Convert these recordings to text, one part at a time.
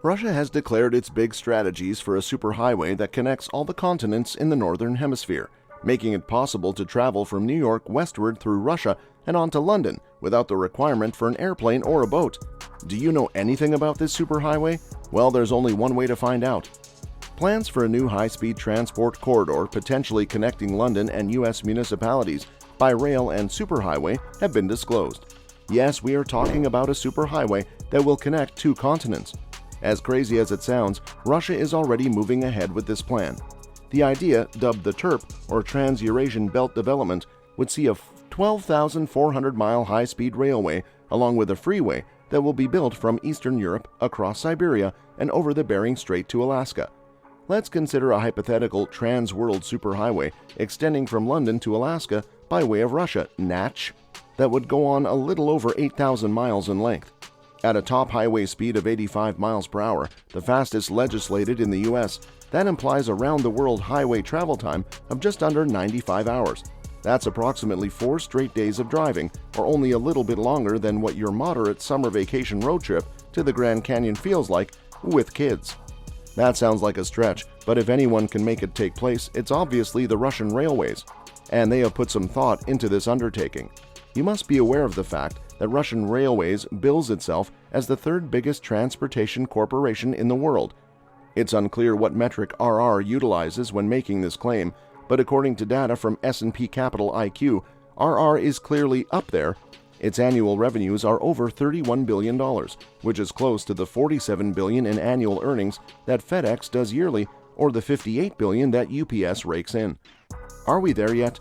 Russia has declared its big strategies for a superhighway that connects all the continents in the northern hemisphere, making it possible to travel from New York westward through Russia and on to London without the requirement for an airplane or a boat. Do you know anything about this superhighway? Well, there's only one way to find out. Plans for a new high-speed transport corridor potentially connecting London and U.S. municipalities by rail and superhighway have been disclosed. Yes, we are talking about a superhighway that will connect two continents. As crazy as it sounds, Russia is already moving ahead with this plan. The idea, dubbed the TERP, or Trans-Eurasian Belt Development, would see a 12,400-mile high-speed railway along with a freeway that will be built from Eastern Europe across Siberia and over the Bering Strait to Alaska. Let's consider a hypothetical trans-world superhighway extending from London to Alaska by way of Russia, Natch, that would go on a little over 8,000 miles in length. At a top highway speed of 85 miles per hour, the fastest legislated in the U.S., that implies a round-the-world highway travel time of just under 95 hours. That's approximately 4 straight days of driving, or only a little bit longer than what your moderate summer vacation road trip to the Grand Canyon feels like with kids. That sounds like a stretch, but if anyone can make it take place, it's obviously the Russian railways, and they have put some thought into this undertaking. You must be aware of the fact that Russian Railways bills itself as the third biggest transportation corporation in the world. It's unclear what metric RR utilizes when making this claim, but according to data from S&P Capital IQ, RR is clearly up there. Its annual revenues are over $31 billion, which is close to the $47 billion in annual earnings that FedEx does yearly, or the $58 billion that UPS rakes in. Are we there yet?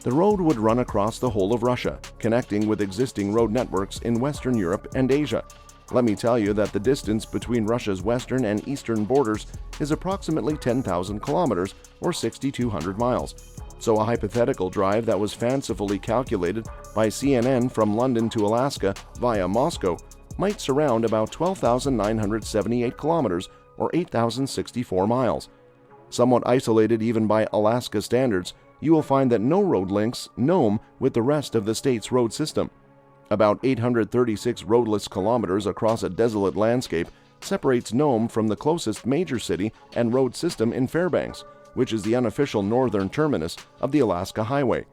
The road would run across the whole of Russia, connecting with existing road networks in Western Europe and Asia. Let me tell you that the distance between Russia's western and eastern borders is approximately 10,000 kilometers or 6,200 miles. So a hypothetical drive that was fancifully calculated by CNN from London to Alaska via Moscow might surround about 12,978 kilometers or 8,064 miles. Somewhat isolated even by Alaska standards, you will find that no road links Nome with the rest of the state's road system. About 836 roadless kilometers across a desolate landscape separates Nome from the closest major city and road system in Fairbanks, which is the unofficial northern terminus of the Alaska Highway.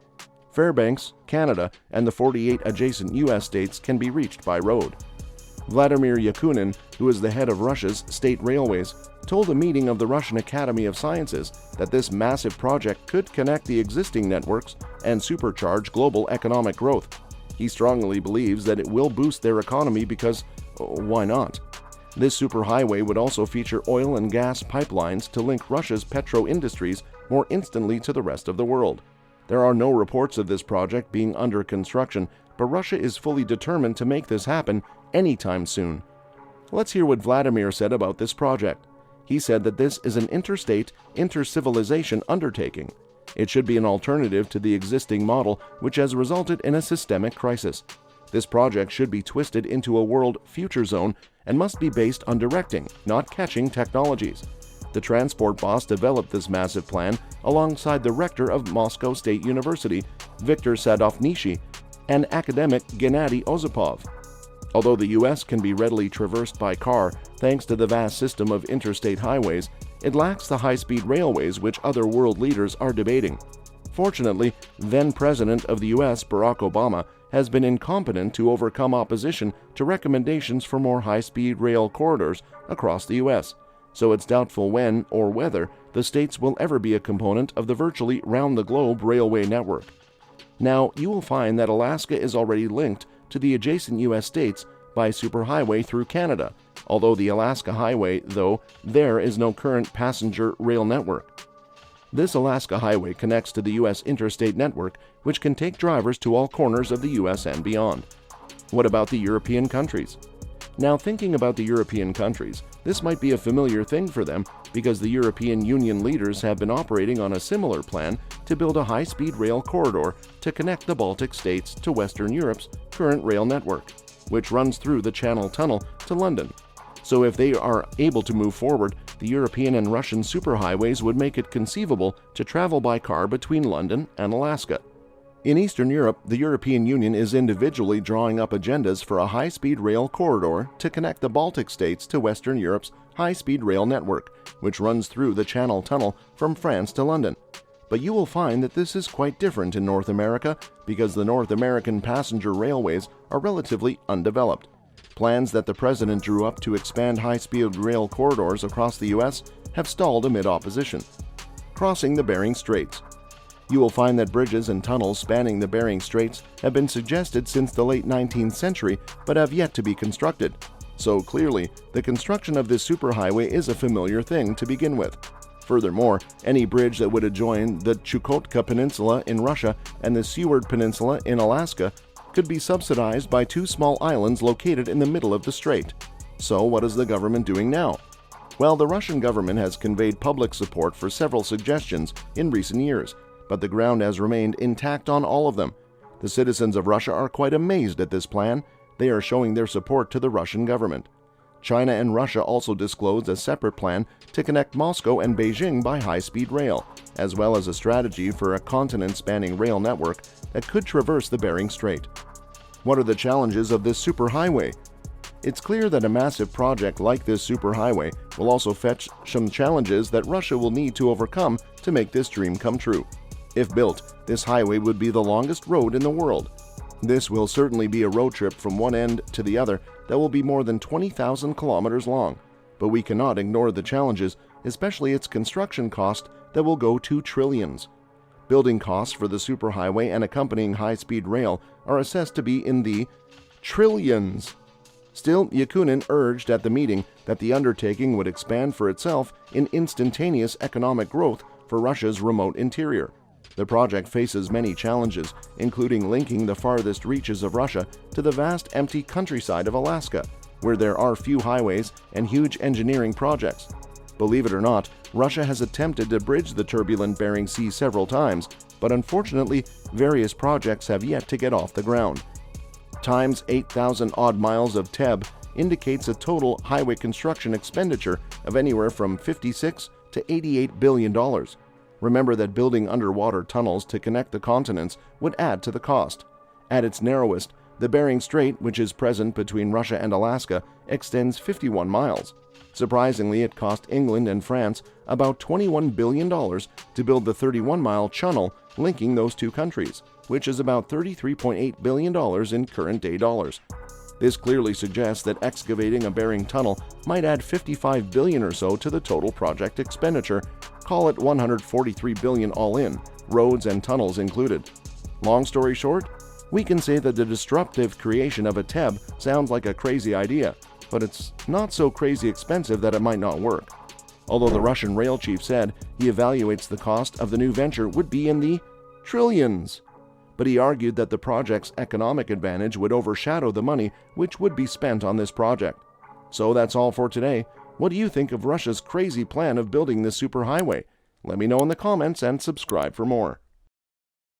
Fairbanks, Canada, and the 48 adjacent U.S. states can be reached by road. Vladimir Yakunin, who is the head of Russia's state railways, told a meeting of the Russian Academy of Sciences that this massive project could connect the existing networks and supercharge global economic growth. He strongly believes that it will boost their economy because, why not? This superhighway would also feature oil and gas pipelines to link Russia's petro-industries more instantly to the rest of the world. There are no reports of this project being under construction, but Russia is fully determined to make this happen anytime soon. Let's hear what Vladimir said about this project. He said that this is an interstate, intercivilization undertaking. It should be an alternative to the existing model, which has resulted in a systemic crisis. This project should be twisted into a world future zone and must be based on directing, not catching technologies. The transport boss developed this massive plan alongside the rector of Moscow State University, Viktor Sadovnichiy, and academic Gennady Osipov. Although the U.S. can be readily traversed by car thanks to the vast system of interstate highways, it lacks the high-speed railways which other world leaders are debating. Fortunately, then-President of the U.S., Barack Obama, has been incompetent to overcome opposition to recommendations for more high-speed rail corridors across the U.S., so it's doubtful when or whether the states will ever be a component of the virtually round-the-globe railway network. Now, you will find that Alaska is already linked to the adjacent U.S. states by superhighway through Canada, although the Alaska Highway, though, there is no current passenger rail network. This Alaska Highway connects to the U.S. interstate network, which can take drivers to all corners of the U.S. and beyond. What about the European countries? Now, thinking about the European countries, this might be a familiar thing for them because the European Union leaders have been operating on a similar plan to build a high-speed rail corridor to connect the Baltic states to Western Europe's current rail network, which runs through the Channel Tunnel to London. So if they are able to move forward, the European and Russian superhighways would make it conceivable to travel by car between London and Alaska. In Eastern Europe, the European Union is individually drawing up agendas for a high-speed rail corridor to connect the Baltic states to Western Europe's high-speed rail network, which runs through the Channel Tunnel from France to London. But you will find that this is quite different in North America because the North American passenger railways are relatively undeveloped. Plans that the President drew up to expand high-speed rail corridors across the U.S. have stalled amid opposition. Crossing the Bering Straits. You will find that bridges and tunnels spanning the Bering Straits have been suggested since the late 19th century but have yet to be constructed. So clearly, the construction of this superhighway is a familiar thing to begin with. Furthermore, any bridge that would adjoin the Chukotka Peninsula in Russia and the Seward Peninsula in Alaska could be subsidized by two small islands located in the middle of the strait. So what is the government doing now? Well, the Russian government has conveyed public support for several suggestions in recent years, but the ground has remained intact on all of them. The citizens of Russia are quite amazed at this plan. They are showing their support to the Russian government. China and Russia also disclosed a separate plan to connect Moscow and Beijing by high-speed rail, as well as a strategy for a continent-spanning rail network that could traverse the Bering Strait. What are the challenges of this superhighway? It's clear that a massive project like this superhighway will also fetch some challenges that Russia will need to overcome to make this dream come true. If built, this highway would be the longest road in the world. This will certainly be a road trip from one end to the other that will be more than 20,000 kilometers long. But we cannot ignore the challenges, especially its construction cost that will go to trillions. Building costs for the superhighway and accompanying high-speed rail are assessed to be in the trillions. Still, Yakunin urged at the meeting that the undertaking would expand for itself in instantaneous economic growth for Russia's remote interior. The project faces many challenges, including linking the farthest reaches of Russia to the vast empty countryside of Alaska, where there are few highways and huge engineering projects. Believe it or not, Russia has attempted to bridge the turbulent Bering Sea several times, but unfortunately, various projects have yet to get off the ground. Times 8,000 odd miles of TEB indicates a total highway construction expenditure of anywhere from $56 to $88 billion. Remember that building underwater tunnels to connect the continents would add to the cost. At its narrowest, the Bering Strait, which is present between Russia and Alaska, extends 51 miles. Surprisingly, it cost England and France about $21 billion to build the 31-mile channel linking those two countries, which is about $33.8 billion in current-day dollars. This clearly suggests that excavating a Bering tunnel might add $55 billion or so to the total project expenditure. Call it $143 billion all in, roads and tunnels included. Long story short, we can say that the disruptive creation of a TEB sounds like a crazy idea, but it's not so crazy expensive that it might not work. Although the Russian rail chief said he evaluates the cost of the new venture would be in the trillions. But he argued that the project's economic advantage would overshadow the money which would be spent on this project. So that's all for today. What do you think of Russia's crazy plan of building this superhighway? Let me know in the comments and subscribe for more.